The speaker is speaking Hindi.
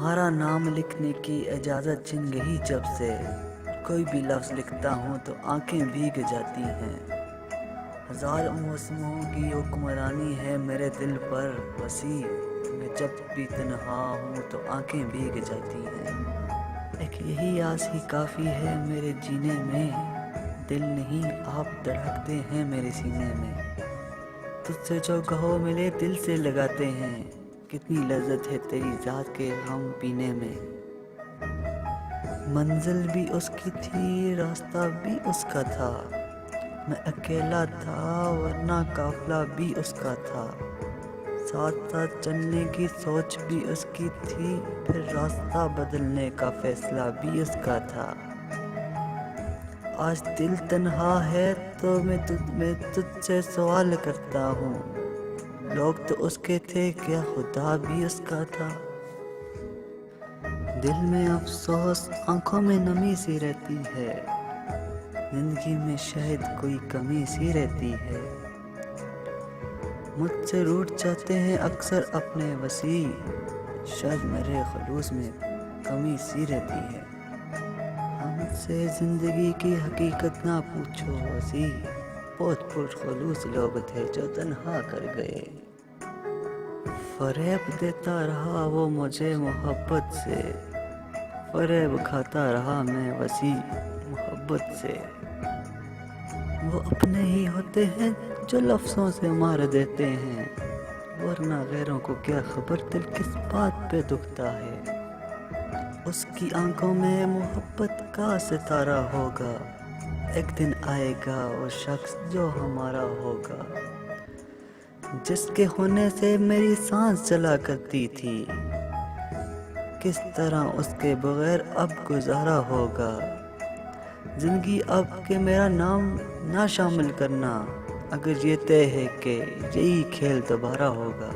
तुम्हारा नाम लिखने की इजाज़त छिन गई जब से। कोई भी लफ्ज़ लिखता हूँ तो आंखें भीग जाती हैं। हजार मौसमों की हुक्मरानी है मेरे दिल पर वसी। मैं जब भी तन्हा हूँ तो आंखें भीग जाती हैं। एक यही आस ही काफ़ी है मेरे जीने में। दिल नहीं आप धड़कते हैं मेरे सीने में। तुझसे जो कहो मिले दिल से लगाते हैं। कितनी लज्जत है तेरी ज़ात के हम पीने में। मंजिल भी उसकी थी रास्ता भी उसका था। मैं अकेला था वरना काफिला भी उसका था। साथ साथ चलने की सोच भी उसकी थी। फिर रास्ता बदलने का फैसला भी उसका था। आज दिल तन्हा है तो मैं तुझसे सवाल करता हूँ। लोग तो उसके थे क्या खुदा भी उसका था। दिल में अफसोस आंखों में नमी सी रहती है। जिंदगी में शायद कोई कमी सी रहती है। मुझसे रूठ जाते हैं अक्सर अपने वसी। शायद मेरे खलूस में कमी सी रहती है। हमसे जिंदगी की हकीकत ना पूछो वसी। बहुत पुरखलूस लोग थे जो तन्हा कर गए। फरेब देता रहा वो मुझे मोहब्बत से। फरेब खाता रहा मैं वसी मोहब्बत से। वो अपने ही होते हैं जो लफ्ज़ों से मार देते हैं। वरना गैरों को क्या खबर दिल किस बात पे दुखता है। उसकी आंखों में मोहब्बत का सितारा होगा। एक दिन आएगा वो शख्स जो हमारा होगा। जिसके होने से मेरी सांस चला करती थी। किस तरह उसके बगैर अब गुजारा होगा। जिंदगी अब के मेरा नाम ना शामिल करना। अगर ये तय है कि यही खेल दोबारा होगा।